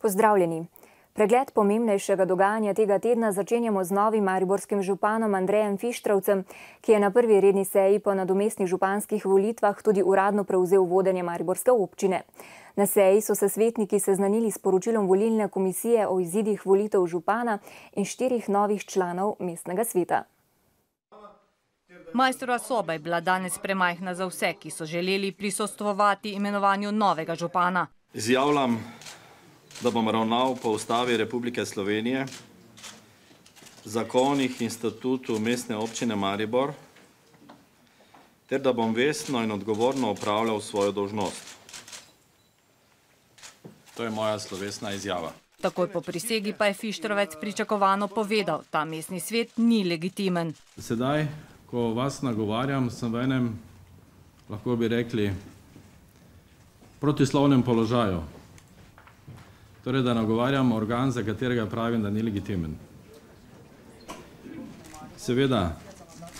Pozdravljeni. Pregled pomembnejšega dogajanja tega tedna začenjamo z novim mariborskim županom Andrejem Fištravcem, ki je na prvi redni seji po nadomestnih županskih volitvah tudi uradno prevzel vodenje mariborske občine. Na seji so se svetniki seznanili s poročilom volilne komisije o izidih volitev župana in 4 novih članov mestnega sveta. Majstrova soba je bila danes premajhna za vse, ki so želeli prisostvovati imenovanju novega župana. Izjavljam, da bom ravnal po Ustavi Republike Slovenije, zakonih in statutu mestne občine Maribor, ter da bom vestno in odgovorno opravljal svojo dolžnost. To je moja slovesna izjava. Takoj po prisegi pa je Fištravec pričakovano povedal, ta mestni svet ni legitimen. Sedaj, ko vas nagovarjam, sem v enem, lahko bi rekli, protislovnem položaju. Torej, da nagovarjam organ, za katerega pravim, da ni legitimen. Seveda,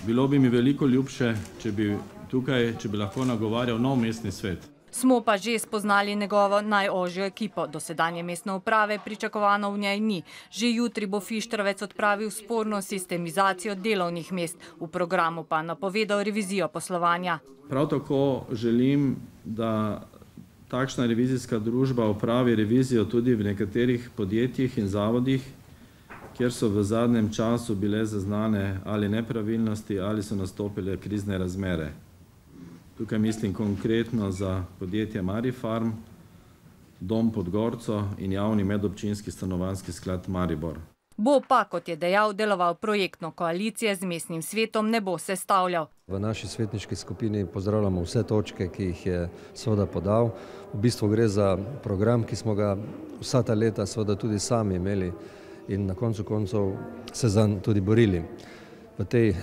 bilo bi mi veliko ljubše, če bi lahko nagovarjal nov mestni svet. Smo pa že spoznali njegovo najožjo ekipo. Dosedanje mestne uprave pričakovano v njej ni. Že jutri bo Fištravec odpravil sporno sistemizacijo delovnih mest. V programu pa napovedal revizijo poslovanja. Prav tako želim, da takšna revizijska družba opravi revizijo tudi v nekaterih podjetjih in zavodih, kjer so v zadnjem času bile zaznane ali nepravilnosti ali so nastopile krizne razmere. Tukaj mislim konkretno za podjetje Marifarm, Dom pod Gorco in javni medobčinski stanovanjski sklad Maribor. Bo pa, kot je dejal, deloval projektno, koalicije z mestnim svetom ne bo sestavljal. V naši svetniški skupini pozdravljamo vse točke, ki jih je seveda podal. V bistvu gre za program, ki smo ga vsa ta leta seveda tudi sami imeli in na koncu koncev se zanj tudi borili. V tej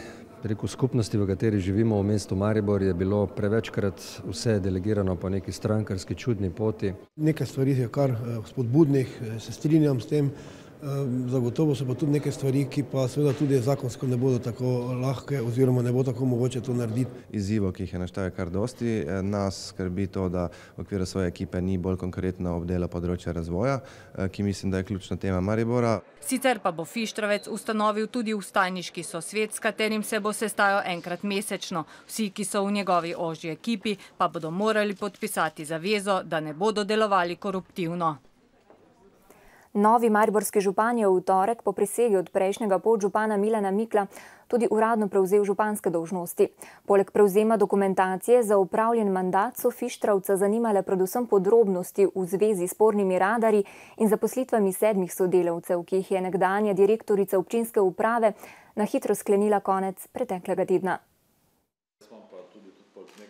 skupnosti, v kateri živimo v mestu Maribor, je bilo prevečkrat vse delegirano po neki strankarski čudni poti. Nekaj stvari je kar spodbudnih, se strinjam s tem. Zagotovo so pa tudi neke stvari, ki pa seveda tudi zakonsko ne bodo tako lahke oziroma ne bo tako mogoče to narediti. Izzivov, ki jih je naštel kar dosti, nas skrbi to, da v okviru svoje ekipe ni bolj konkretno obdela področja razvoja, ki mislim, da je ključna tema Maribora. Sicer pa bo Fištravec ustanovil tudi vstajniški sosvet, s katerim se bo sestajal enkrat mesečno. Vsi, ki so v njegovi ožji ekipi, pa bodo morali podpisati zavezo, da ne bodo delovali koruptivno. Novi mariborski župan je v torek po prisegi od prejšnjega podžupana Milana Mikla tudi uradno prevzel županske dolžnosti. Poleg prevzema dokumentacije za opravljen mandat so Fištravca zanimale predvsem podrobnosti v zvezi s spornimi radarji in zaposlitvami 7 sodelavcev, ki jih je nekdanja direktorica občinske uprave na hitro sklenila konec preteklega tedna.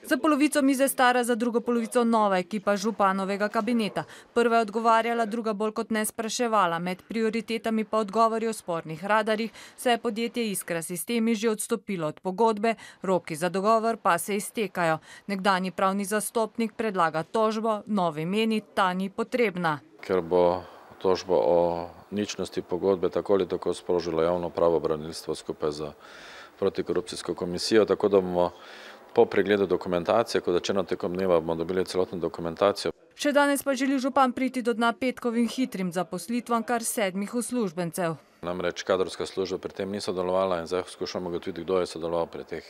Za polovico mize stara, za drugo polovico nova ekipa županovega kabineta. Prva je odgovarjala, druga bolj kot ne spraševala. Med prioritetami pa odgovori o spornih radarjih, saj je podjetje Iskra Sistemi že odstopilo od pogodbe, roki za dogovor pa se iztekajo. Nekdanji pravni zastopnik predlaga tožbo, novi meni, ta ni potrebna. Ker bo tožbo o ničnosti pogodbe tako ali tako sprožilo javno pravobranilstvo skupaj z protikorupcijsko komisijo, tako da bomo po pregledu dokumentacije, ko začeno tekom dneva, bomo dobili celotno dokumentacijo. Še danes pa želi župan priti do dna petkovim hitrim zaposlitvam kar 7 uslužbencev. Namreč kadrovska služba pri tem ni sodelovala in zdaj skušamo ugotoviti, kdo je sodeloval pri teh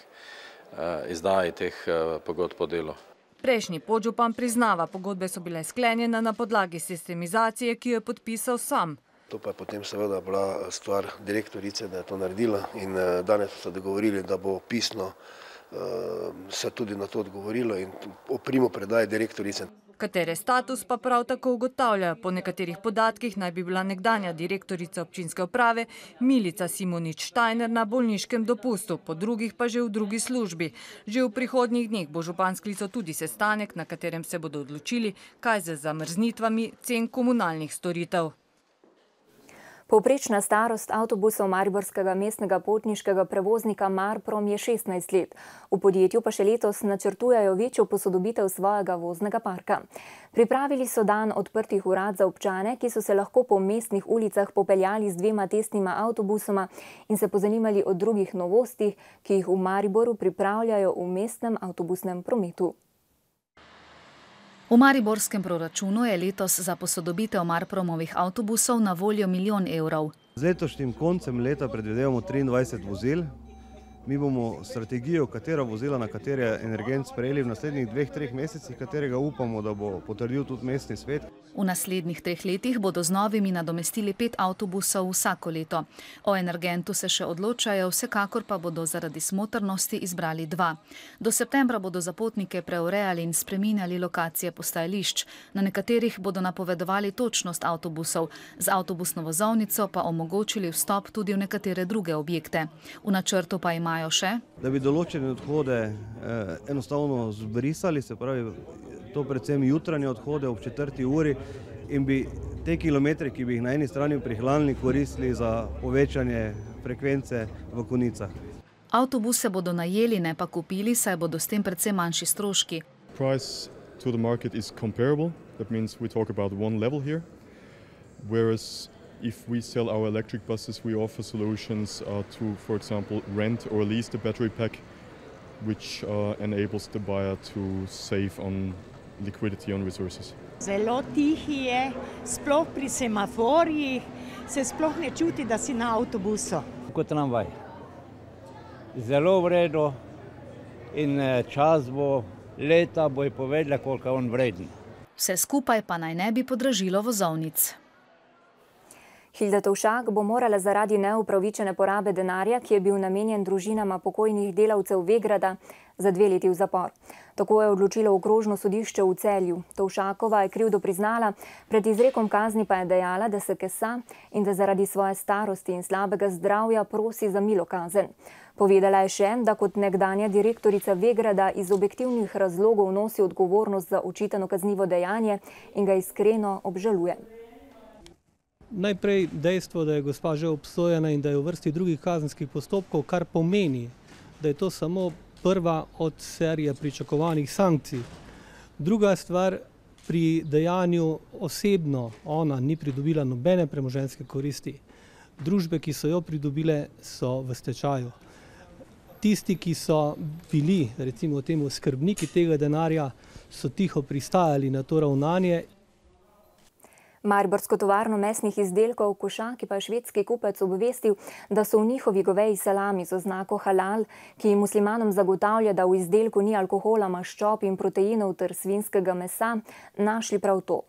izdaji teh pogodb o delu. Prejšnji podžupan priznava, pogodbe so bile sklenjene na podlagi sistemizacije, ki jo je podpisal sam. To pa je potem seveda bila stvar direktorice, da je to naredila in danes so se dogovorili, da bo pisno se tudi na to odgovorilo in o primopredaji direktorice. Katere status pa prav tako ugotavljajo. Po nekaterih podatkih naj bi bila nekdanja direktorica občinske uprave Milica Simonič-Štajner na bolniškem dopustu, po drugih pa že v drugi službi. Že v prihodnjih dneh bo župan sklical tudi sestanek, na katerem se bodo odločili, kaj z zamrznitvami cen komunalnih storitev. Povprečna starost avtobusov mariborskega mestnega potniškega prevoznika Marprom je 16 let. V podjetju pa še letos načrtujejo večjo posodobitev svojega voznega parka. Pripravili so dan odprtih urad za občane, ki so se lahko po mestnih ulicah popeljali z 2 testnima avtobusoma in se pozanimali o drugih novostih, ki jih v Mariboru pripravljajo v mestnem avtobusnem prometu. V mariborskem proračunu je letos za posodobitev Marpromovih avtobusov na voljo 1 milijon evrov. Z letošnjim koncem leta predvidevamo 23 vozil. Mi bomo strategijo, katera vozila na katere energent sprejeli v naslednjih 2-3 mesecih, katerega upamo, da bo potrdil tudi mestni svet. V naslednjih 3 letih bodo z novimi nadomestili 5 avtobusov vsako leto. O energentu se še odločajo, vsekakor pa bodo zaradi smotrnosti izbrali 2. Do septembra bodo za potnike preurejali in spreminjali lokacije postajališč. Na nekaterih bodo napovedovali točnost avtobusov, z avtobusno vozovnico pa omogočili vstop tudi v nekatere druge objekte. V načrtu pa imajo še, da bi določene odhode enostavno zbrisali, se pravi, to predvsem jutranje odhode ob 4. uri in bi te kilometre, ki bi jih na eni strani prihranili, koristili za povečanje frekvence v konicah. Avtobuse bodo najeli, ne pa kupili, saj bodo s tem predvsem manjši stroški. Price to the market is comparable. That means we talk about one level here. Whereas if we sell our electric buses, we offer solutions to, for example, rent or lease the battery pack, which enables the buyer to save on liquidity on resources. Zelo tihi je, sploh pri semaforjih se sploh ne čuti, da si na avtobusu. Kot tramvaj. Zelo v redu in čas bo, leta bo povedala, koliko je on vreden. Vse skupaj pa naj ne bi podražilo vozovnic. Hilda Tovšak bo morala zaradi neupravičene porabe denarja, ki je bil namenjen družinama pokojnih delavcev Vegrada, za 2 leti v zapor. Tako je odločilo okrožno sodišče v Celju. Tovšakova je krivdo priznala, pred izrekom kazni pa je dejala, da se kesa in da zaradi svoje starosti in slabega zdravja prosi za milo kazen. Povedala je še, da kot nekdanja direktorica Vegrada iz objektivnih razlogov nosi odgovornost za očitano kaznivo dejanje in ga iskreno obžaluje. Najprej dejstvo, da je gospa že obsojena in da je v vrsti drugih kazenskih postopkov, kar pomeni, da je to samo prva od serije pričakovanih sankcij. Druga stvar, pri dejanju osebno ona ni pridobila nobene premoženjske koristi. Družbe, ki so jo pridobile, so v stečaju. Tisti, ki so bili, recimo temu, skrbniki tega denarja, so tiho pristajali na to ravnanje. Mariborsko tovarno mesnih izdelkov Košaki pa je švedski kupec obvestil, da so v njihovi goveji salami z oznako halal, ki jim muslimanom zagotavlja, da v izdelku ni alkohola, maščob in proteinov ter svinjskega mesa, našli prav to.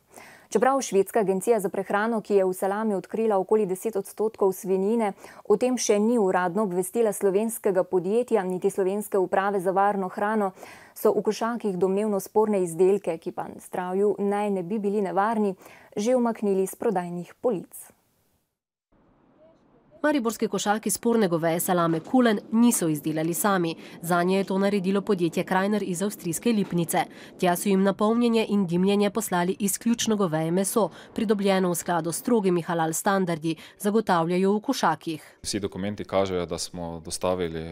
Čeprav švedska agencija za prehrano, ki je v salami odkrila okoli 10% svinjine, o tem še ni uradno obvestila slovenskega podjetja, niti slovenske uprave za varno hrano, so v košakih domnevno sporne izdelke, ki pa zdravju naj ne bi bili nevarni, že umaknili s prodajnih polic. Mariborski košaki sporne goveje salame Kulen niso izdelali sami. Zanje je to naredilo podjetje Krajner iz avstrijske Lipnice. Tja so jim na polnjenje in dimljenje poslali izključno goveje meso, pridobljeno v skladu s strogimi halal standardi, zagotavljajo v košakih. Vsi dokumenti kažejo, da smo dostavili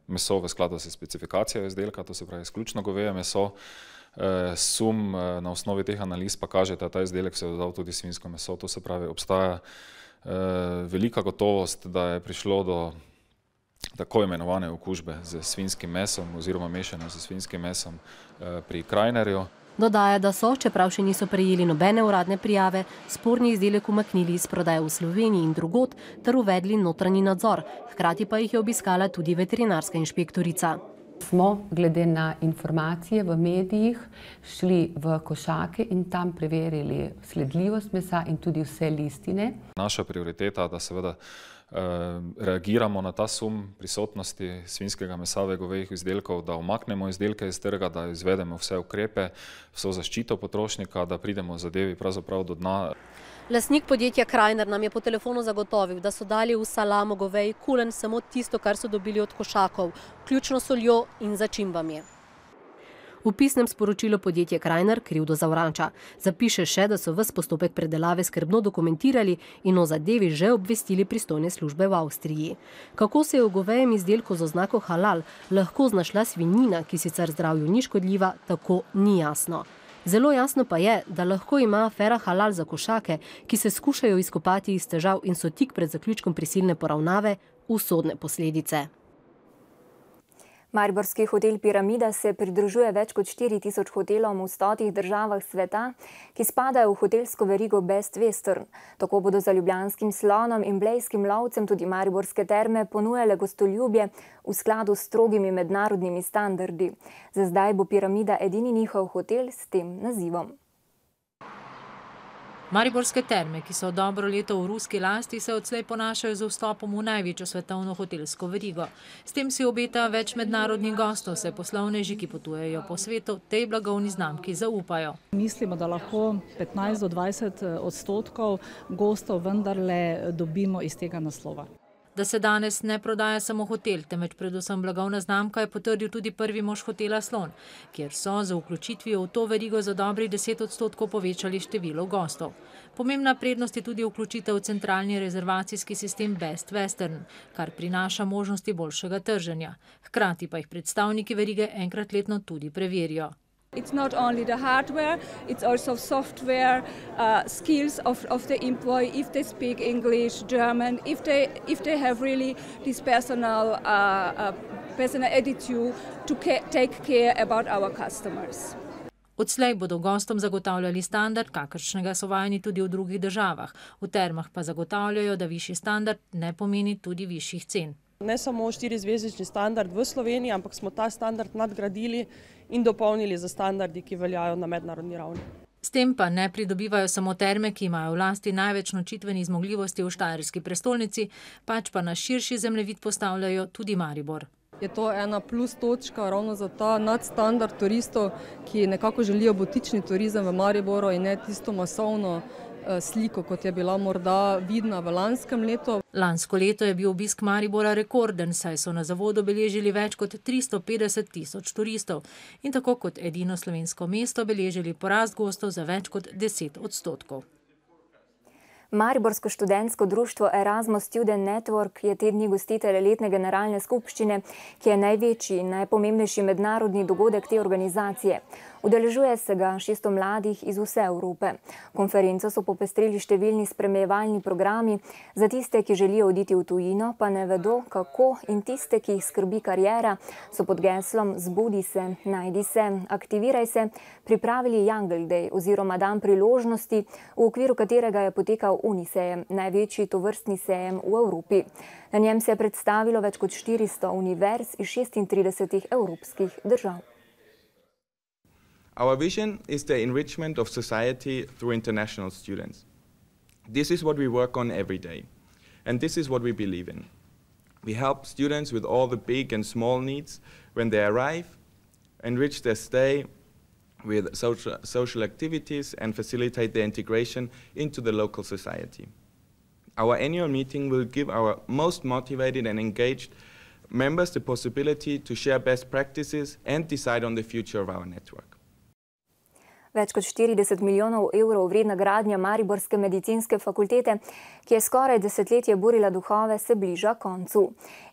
meso v skladu s specifikacijo izdelka, to se pravi izključno goveje meso. Sum na osnovi teh analiz pa kaže, da ta izdelek se je dodal tudi svinjsko meso, to se pravi obstaja velika gotovost, da je prišlo do tako imenovane okužbe z svinjskim mesom oziroma mešanja z svinjskim mesom pri Krajnerju. Dodaja, da so, čeprav še niso prejeli nobene uradne prijave, sporni izdelek umaknili iz prodaje v Sloveniji in drugod ter uvedli notranji nadzor. Hkrati pa jih je obiskala tudi veterinarska inšpektorica. Smo, glede na informacije v medijih, šli v košake in tam preverili sledljivost mesa in tudi vse listine. Naša prioriteta, da seveda reagiramo na ta sum prisotnosti svinjskega mesa v govejih izdelkov, da umaknemo izdelke iz trga, da izvedemo vse ukrepe, vso zaščito potrošnika, da pridemo zadevi pravzaprav do dna. Lastnik podjetja Krajner nam je po telefonu zagotovil, da so dali v salamo goveji Kulen samo tisto, kar so dobili od košakov, vključno soljo in začimbami. V pisnem sporočilu podjetje Krajner krivdo zavrača. Zapiše še, da so ves postopek predelave skrbno dokumentirali in o zadevi že obvestili pristojne službe v Avstriji. Kako se je v govejem izdelku z oznako halal lahko znašla svinjina, ki sicer zdravju ni škodljiva, tako ni jasno. Zelo jasno pa je, da lahko ima afera halal za košake, ki se skušajo izkopati iz težav in so tik pred zaključkom prisilne poravnave, usodne posledice. Mariborski hotel Piramida se pridružuje več kot 4000 hotelom v 100 državah sveta, ki spadajo v hotelsko verigo Best Western. Tako bodo za ljubljanskim Slonom in blejskim Lovcem tudi mariborske terme ponujale gostoljubje v skladu s strogimi mednarodnimi standardi. Za zdaj bo Piramida edini njihov hotel s tem nazivom. Mariborske terme, ki so dobro leto v ruski lasti, se odslej ponašajo z vstopom v največjo svetovno hotelsko verigo. S tem si obeta več mednarodnih gostov, se poslovneži, ki potujejo po svetu, tej blagovni znamki zaupajo. Mislimo, da lahko 15 do 20% gostov vendarle dobimo iz tega naslova. Da se danes ne prodaja samo hotel, temveč predvsem blagovna znamka, je potrdil tudi prvi mož hotela Slon, kjer so za vključitvijo v to verigo za dobrih 10% povečali število gostov. Pomembna prednost je tudi vključitev v centralni rezervacijski sistem Best Western, kar prinaša možnosti boljšega trženja. Hkrati pa jih predstavniki verige enkrat letno tudi preverijo. It's not only the hardware, it's also software, skills of the employee, if they speak English, German, if they have really this personal attitude to take care about our customers. Odslej bodo gostom zagotavljali standard, kakršnega so vajeni tudi v drugih državah. V termah pa zagotavljajo, da višji standard ne pomeni tudi višjih cen. Ne samo 4-zvezdični standard v Sloveniji, ampak smo ta standard nadgradili in dopolnili za standardi, ki veljajo na mednarodni ravni. S tem pa ne pridobivajo samo terme, ki imajo v lasti največ nočitvenih zmogljivosti v štajerski prestolnici, pač pa na širši zemljevid postavljajo tudi Maribor. Je to ena plus točka ravno za ta nadstandard turistov, ki nekako želijo butični turizem v Mariboru in ne tisto masovno sliko, kot je bila morda vidna v lanskem letu. Lansko leto je bil obisk Maribora rekorden, saj so na zavodu beležili več kot 350 000 turistov in tako kot edino slovensko mesto beležili porast gostov za več kot 10%. Mariborsko študentsko društvo Erasmus Student Network je te dni gostitelj letne generalne skupščine, ki je največji in najpomembnejši mednarodni dogodek te organizacije. Udeležuje se ga 600 mladih iz vse Evrope. Konferenco so popestrili številni spremljevalni programi, za tiste, ki želijo oditi v tujino, pa ne vedo, kako, in tiste, ki jih skrbi kariera, so pod geslom Zbudi se, najdi se, aktiviraj se, pripravili Jungle Day oziroma dan priložnosti, v okviru katerega je potekal Unisejem, največji tovrstni sejem v Evropi. Na njem se je predstavilo več kot 400 univerz iz 36 evropskih držav. Our vision is the enrichment of society through international students. This is what we work on every day, and this is what we believe in. We help students with all the big and small needs when they arrive, enrich their stay with social activities and facilitate their integration into the local society. Our annual meeting will give our most motivated and engaged members the possibility to share best practices and decide on the future of our network. Več kot 40 milijonov evrov vredna gradnja Mariborske medicinske fakultete, ki je skoraj desetletje burila duhove, se bliža koncu.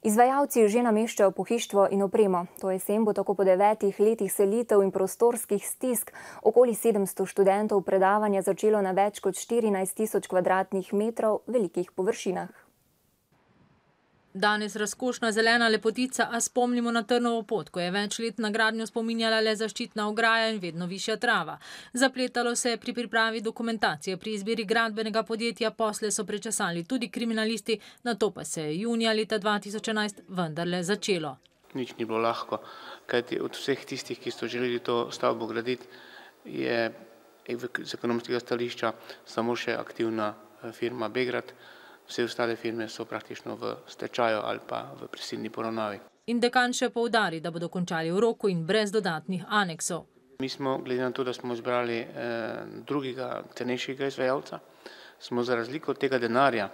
Izvajalci že nameščajo pohištvo in opremo. To jesen bo tako po 9 letih selitev in prostorskih stisk okoli 700 študentov predavanja začelo na več kot 14 000 kvadratnih metrov velikih površinah. Danes razkošna zelena lepotica, a spomnimo na Trnovo pot, ko je več let na gradnjo spominjala le zaščitna ograja in vedno višja trava. Zapletalo se je pri pripravi dokumentacije, pri izbiri gradbenega podjetja, posle so prečesali tudi kriminalisti, nato pa se je junija leta 2011 vendarle začelo. Nič ni bilo lahko, kajti od vseh tistih, ki so želeli to stavbo graditi, je z ekonomskega stališča samo še aktivna firma Begrad. Vse ostale firme so praktično v stečaju ali pa v prisilni poravnavi. In dekan še poudari, da bodo končali v roku in brez dodatnih aneksov. Mi smo, glede na to, da smo izbrali drugega cenejšega izvajalca, smo za razliko od tega denarja,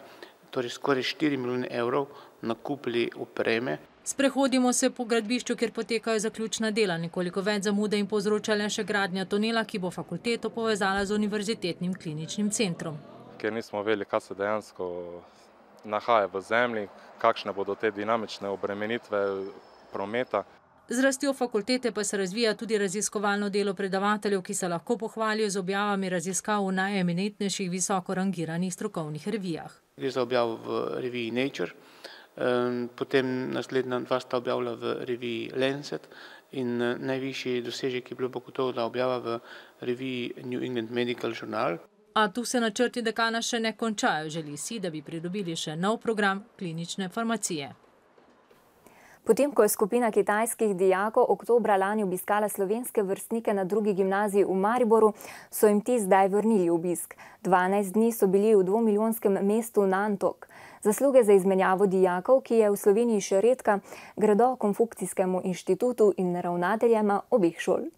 torej skoraj 4 milijone evrov, nakupili opreme. Sprehodimo se po gradbišču, kjer potekajo zaključna dela, nekoliko več zamude in povzroča le še gradnja tunela, ki bo fakulteto povezala z univerzitetnim kliničnim centrom. Ker nismo vedeli, kaj se dejansko nahaja v zemlji, kakšne bodo te dinamične obremenitve prometa. Z rastjo fakultete pa se razvija tudi raziskovalno delo predavateljev, ki se lahko pohvalijo z objavami raziskav v najeminentnejših visoko rangiranih strokovnih revijah. Gre za objavo v reviji Nature, Potem naslednja 2 sta objavila v reviji Lancet in najvišji dosežek je bilo pa gotovo, da objava v reviji New England Medical Journal. A tu se načrti dekana še ne končajo. Želi si, da bi pridobili še nov program klinične farmacije. Potem, ko je skupina kitajskih dijakov oktobra lani obiskala slovenske vrstnike na drugi gimnaziji v Mariboru, so jim ti zdaj vrnili obisk. 12 dni so bili v 2-milijonskem mestu Nantok. Zasluge za izmenjavo dijakov, ki je v Sloveniji še redka, gredo Konfukcijskemu inštitutu in ravnateljema obeh šol.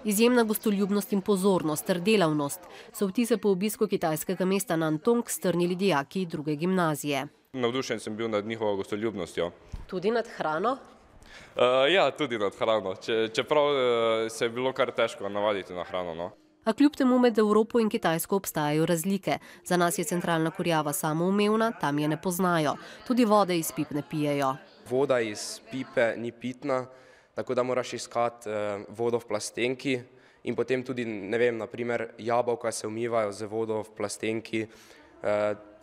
Izjemna gostoljubnost in pozornost ter delavnost so vtise po obisku kitajskega mesta Nantong strnili dijaki druge gimnazije. Navdušen sem bil nad njihovo gostoljubnostjo. Tudi nad hrano? Ja, tudi nad hrano, čeprav se je bilo kar težko navaditi na hrano. No. A kljub temu med Evropo in Kitajsko obstajajo razlike. Za nas je centralna kurjava samoumevna, tam je ne poznajo. Tudi vode iz pip ne pijejo. Voda iz pipe ni pitna, tako da moraš iskati vodo v plastenki in potem tudi, ne vem, naprimer jabolka se umivajo z vodo v plastenki.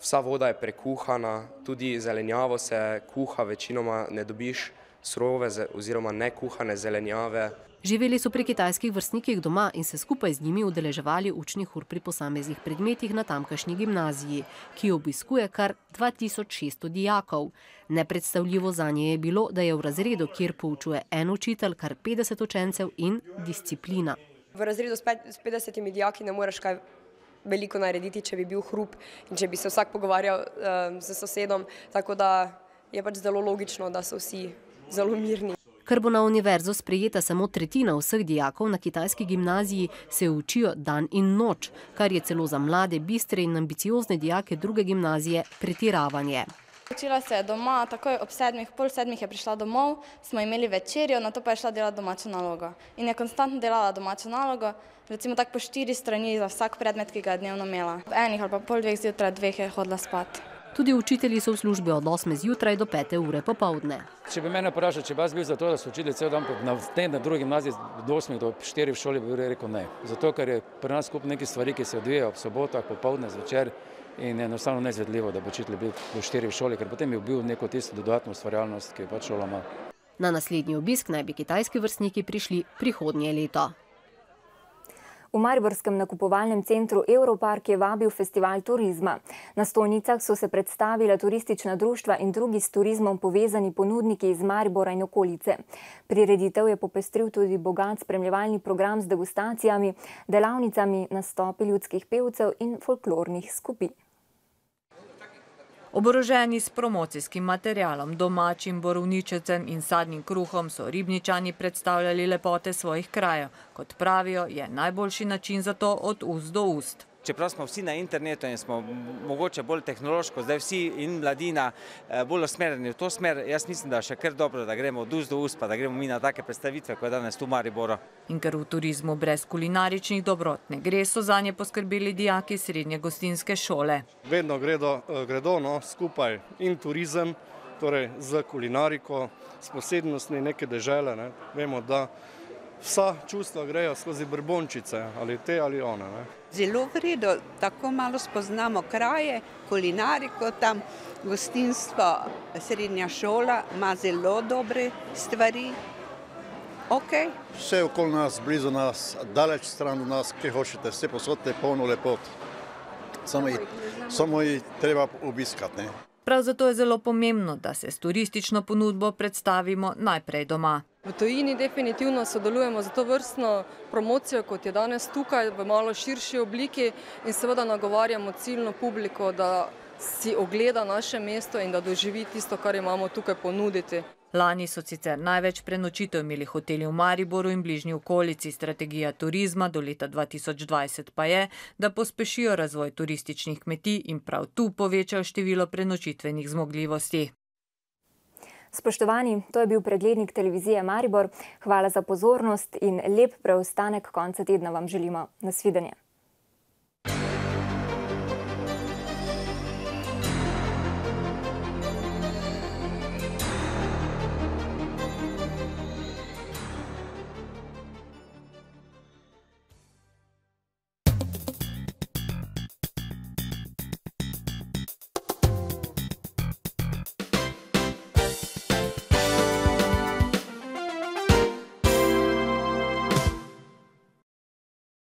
Vsa voda je prekuhana, tudi zelenjavo se kuha, večinoma ne dobiš surove oziroma nekuhane zelenjave. Živeli so pri kitajskih vrstnikih doma in se skupaj z njimi udeleževali učnih ur pri posameznih predmetih na tamkajšnji gimnaziji, ki obiskuje kar 2600 dijakov. Nepredstavljivo zanje je bilo, da je v razredu, kjer poučuje en učitelj, kar 50 učencev in disciplina. V razredu s 50 dijaki ne moreš kaj veliko narediti, če bi bil hrup in če bi se vsak pogovarjal z sosedom, tako da je pač zelo logično, da so vsi zelo mirni. Ker bo na univerzo sprejeta samo tretjina vseh dijakov na kitajski gimnaziji, se učijo dan in noč, kar je celo za mlade, bistre in ambiciozne dijake druge gimnazije pretiravanje. Učila se je doma, takoj ob 7, pol 7 je prišla domov, smo imeli večerjo, nato pa je šla delati domačo nalogo. In je konstantno delala domačo nalogo, recimo tako po 4 strani za vsak predmet, ki ga je dnevno imela. V enih ali pa pol 2 zjutraj, 2 je hodila spat. Tudi učitelji so v službi od 8 zjutraj do 5 ure popoldne. Če bi mene vprašal, če bi jaz bil za to, da so učili cel dan na drugi gimnaziji od 8 do 4 v šoli, bi rekel ne. Zato, ker je pri nas skupaj nekaj stvari, ki se odvijajo ob sobotah, popoldne, zvečer in je enostavno neizvedljivo, da bi učitelji bili do 4 v šoli, ker potem bi bil neko tisto dodatno ustvarjalnost, ki je pač šola ima. Na naslednji obisk naj bi kitajski vrstniki prišli prihodnje leto. V mariborskem nakupovalnem centru Europark je vabil festival turizma. Na stojnicah so se predstavila turistična društva in drugi s turizmom povezani ponudniki iz Maribora in okolice. Prireditev je popestril tudi bogat spremljevalni program z degustacijami, delavnicami, nastopi ljudskih pevcev in folklornih skupin. Oboroženi s promocijskim materialom, domačim borovničecem in sadnim kruhom so Ribničani predstavljali lepote svojih krajev. Kot pravijo, je najboljši način za to od ust do ust. Čeprav smo vsi na internetu in smo mogoče bolj tehnološko, zdaj vsi in mladina bolj usmerjeni v to smer, jaz mislim, da je še kar dobro, da gremo od ust do ust, pa da gremo mi na take predstavitve, kot je danes tu v Mariboru. In ker v turizmu brez kulinaričnih dobrot ne gre, so zanje poskrbeli dijaki srednje gostinske šole. Vedno gredo skupaj in turizem, torej z kulinariko, s posebnostmi neke dežele. Vemo, da vsa čustva grejo skozi brbončice, ali te ali one. Zelo vredo, tako malo spoznamo kraje, kulinariko tam, gostinstvo, srednja šola ima zelo dobre stvari. Vse okoli nas, blizu nas, daleč stran od nas, kje hočete, vse posod je polno lepot. Samo jih treba obiskati. Prav zato je zelo pomembno, da se s turistično ponudbo predstavimo najprej doma. V tujini definitivno sodelujemo za to vrstno promocijo, kot je danes tukaj, v malo širši obliki in seveda nagovarjamo ciljno publiko, da si ogleda naše mesto in da doživi tisto, kar imamo tukaj ponuditi. Lani so sicer največ prenočitev imeli hoteli v Mariboru in bližnji okolici. Strategija turizma do leta 2020 pa je, da pospešijo razvoj turističnih kmetij in prav tu povečajo število prenočitvenih zmogljivosti. Spoštovani, to je bil preglednik televizije Maribor. Hvala za pozornost in lep preostanek konca tedna vam želimo. Nasvidenje.